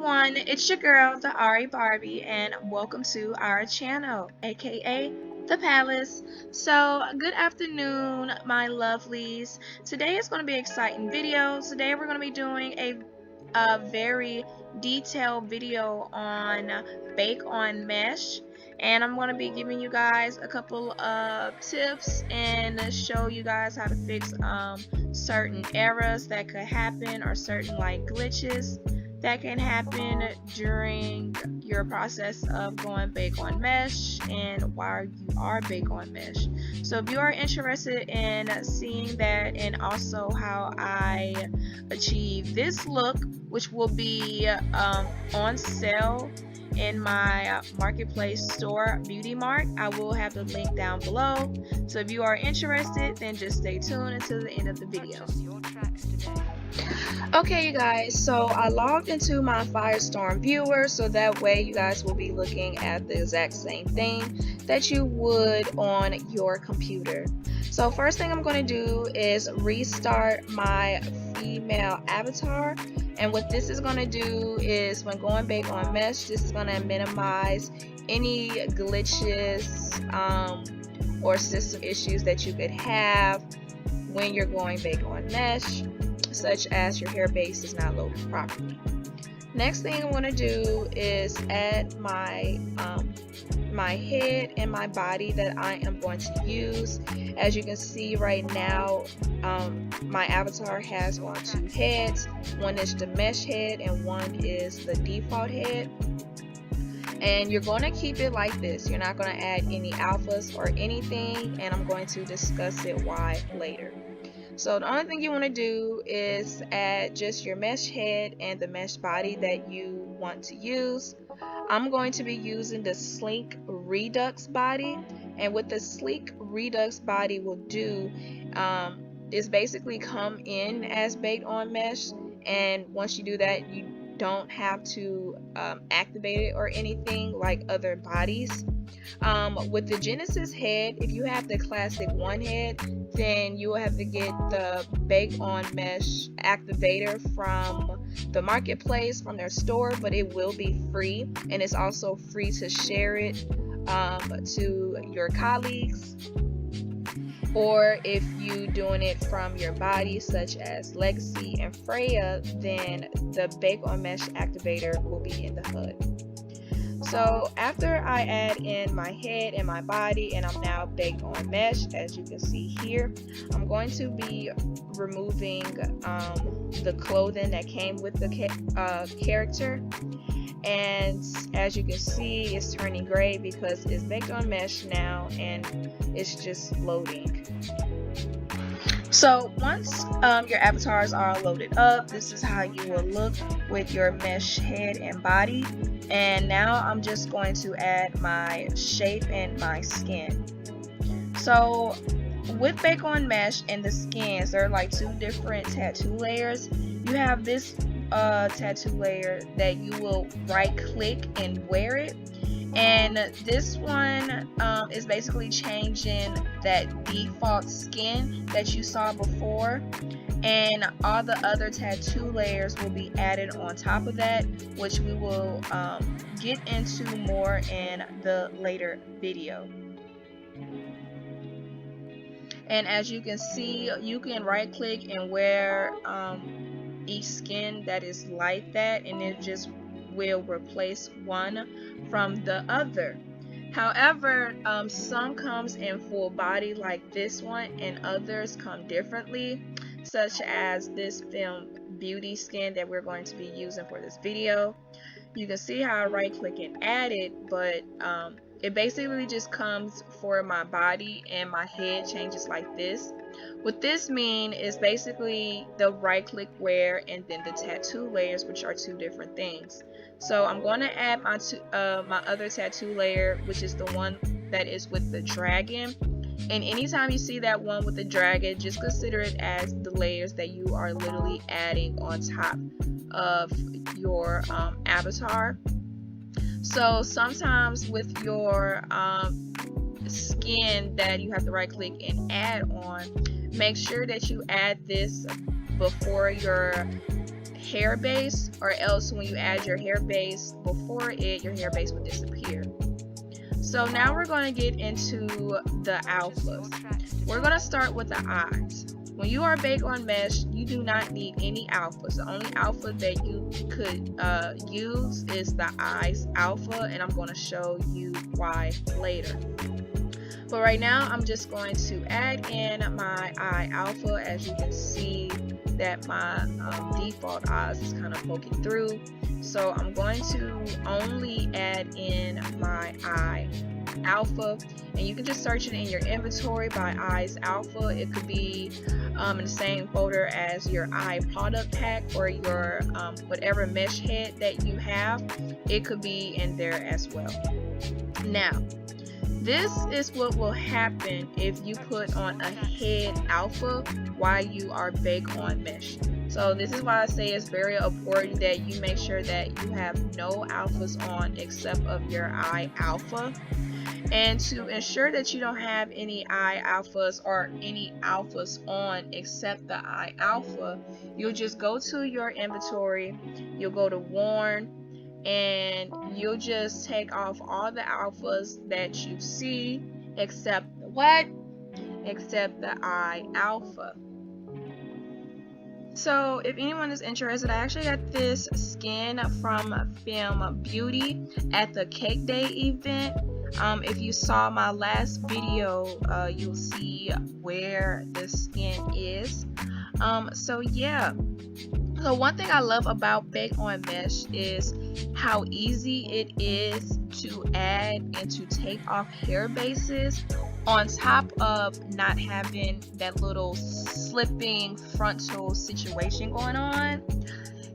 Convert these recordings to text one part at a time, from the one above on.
everyone, it's your girl, the Ari Barbie, and welcome to our channel, aka The Palace. So, good afternoon, my lovelies. Today is going to be an exciting video. Today we're going to be doing a very detailed video on Bake on Mesh. And I'm going to be giving you guys a couple of tips and show you guys how to fix certain errors that could happen or certain glitches that can happen during your process of going bake on mesh and while you are bake on mesh. So if you are interested in seeing that and also how I achieve this look, which will be on sale in my marketplace store Beauty Mart, I will have the link down below. So if you are interested, then just stay tuned until the end of the video. Okay, you guys, so I logged into my Firestorm viewer, so that way you guys will be looking at the exact same thing that you would on your computer. So first thing I'm going to do is restart my female avatar, and what this is going to do is when going bake on mesh, this is going to minimize any glitches or system issues that you could have when you're going bake on mesh, such as your hair base is not loaded properly. Next thing I want to do is add my my head and my body that I am going to use. As you can see right now, my avatar has two heads. One is the mesh head and one is the default head. And you're going to keep it like this. You're not going to add any alphas or anything, and I'm going to discuss it why later. So the only thing you want to do is add just your mesh head and the mesh body that you want to use. I'm going to be using the Sleek Redux body, and what the Sleek Redux body will do is basically come in as baked on mesh, and once you do that, you don't have to activate it or anything like other bodies. With the Genesis head, if you have the classic one head, then you will have to get the bake on mesh activator from the marketplace, from their store, but it will be free, and it's also free to share it to your colleagues, or if you doing it from your body such as Legacy and Freya, then the bake on mesh activator will be in the HUD. So after I add in my head and my body, and I'm now baked on mesh, as you can see here, I'm going to be removing the clothing that came with the character. And as you can see, it's turning gray because it's baked on mesh now and it's just loading. So once your avatars are loaded up, this is how you will look with your mesh head and body. And now I'm just going to add my shape and my skin. So with bake on mesh and the skins, there are like two different tattoo layers. You have this tattoo layer that you will right click and wear it, and this one is basically changing that default skin that you saw before, and all the other tattoo layers will be added on top of that, which we will get into more in the later video. And as you can see, you can right click and wear each skin that is like that, and it just will replace one from the other. However, some comes in full body like this one, and others come differently, such as this Film Beauty skin that we're going to be using for this video. You can see how I right click and add it, but it basically just comes for my body, and my head changes like this. What this means is basically the right click wear and then the tattoo layers, which are two different things. So I'm going to add my other tattoo layer, which is the one that is with the dragon. And anytime you see that one with the dragon, just consider it as the layers that you are literally adding on top of your avatar. So sometimes with your skin that you have to right click and add on, make sure that you add this before your hair base, or else when you add your hair base before it, your hair base will disappear. So now we're going to get into the alphas. We're going to start with the eyes. When you are bake on mesh, you do not need any alphas. The only alpha that you could use is the eyes alpha, and I'm going to show you why later. But right now, I'm just going to add in my eye alpha. As you can see that my default eyes is kind of poking through. So I'm going to only add in my eye alpha, and you can just search it in your inventory by eyes alpha. It could be in the same folder as your eye product pack or your whatever mesh head that you have. It could be in there as well. Now, this is what will happen if you put on a head alpha while you are bake on mesh. So this is why I say it's very important that you make sure that you have no alphas on except of your eye alpha. And to ensure that you don't have any eye alphas or any alphas on except the eye alpha, you'll just go to your inventory, you'll go to Warn, and you'll just take off all the alphas that you see except what? Except the eye alpha. So if anyone is interested, I actually got this skin from Film Beauty at the Cake Day event. If you saw my last video, you'll see where the skin is. So yeah. So one thing I love about Bake on Mesh is how easy it is to add and to take off hair bases, on top of not having that little slipping frontal situation going on.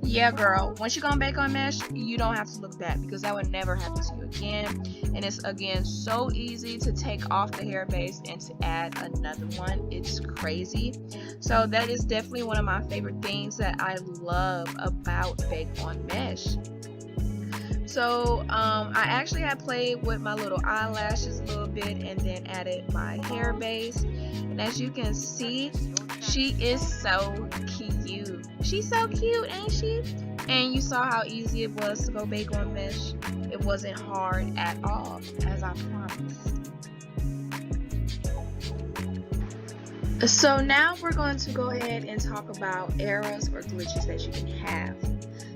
Yeah, girl, once you're gonna bake on mesh, you don't have to look back, because that would never happen to you again. And it's again so easy to take off the hair base and to add another one. It's crazy. So that is definitely one of my favorite things that I love about bake on mesh. So I actually had played with my little eyelashes a little bit and then added my hair base, and as you can see, she is so cute. She's so cute, ain't she? And you saw how easy it was to go bake on mesh. It wasn't hard at all, as I promised. So now we're going to go ahead and talk about errors or glitches that you can have.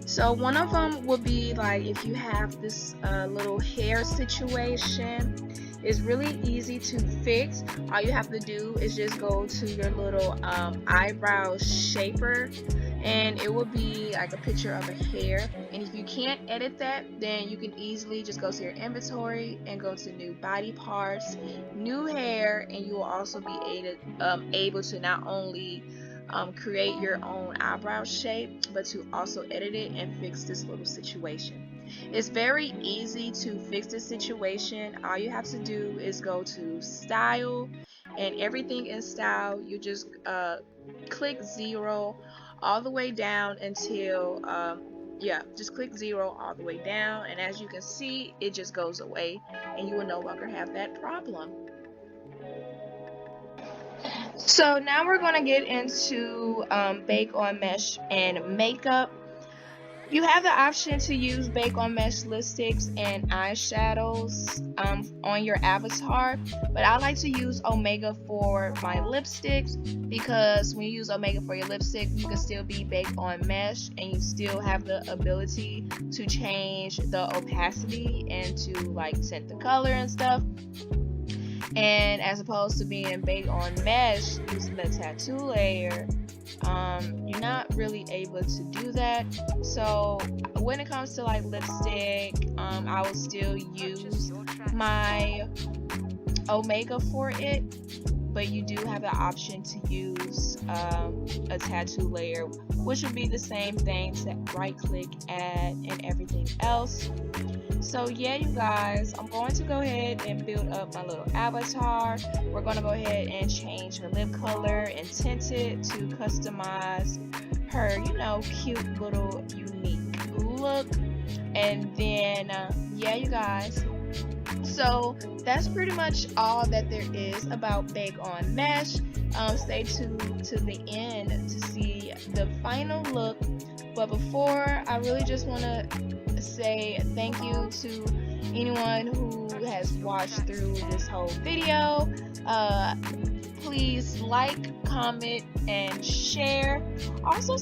So one of them would be like if you have this little hair situation. It's really easy to fix. All you have to do is just go to your little eyebrow shaper, and it will be like a picture of a hair. And if you can't edit that, then you can easily just go to your inventory and go to new body parts, new hair, and you will also be able to not only create your own eyebrow shape, but to also edit it and fix this little situation. It's very easy to fix this situation. All you have to do is go to style, and everything in style, you just click 0 all the way down until just click 0 all the way down, and as you can see, it just goes away and you will no longer have that problem. So now we're going to get into Bake on Mesh and makeup. You have the option to use Bake on Mesh lipsticks and eyeshadows on your avatar, but I like to use Omega for my lipsticks, because when you use Omega for your lipstick, you can still be Bake on Mesh and you still have the ability to change the opacity and to like tint the color and stuff. And as opposed to being Bake on Mesh using the tattoo layer, you're not really able to do that. So when it comes to like lipstick, I will still use my Omega for it, but you do have the option to use a tattoo layer, which would be the same thing, to right click, add, and everything else. So yeah, you guys, I'm going to go ahead and build up my little avatar. We're going to go ahead and change her lip color and tint it to customize her, cute little unique look. And then yeah, you guys, so that's pretty much all that there is about Bake on Mesh. Stay tuned to the end to see the final look But before, I really just want to say thank you to anyone who has watched through this whole video. Please like, comment, and share. Also,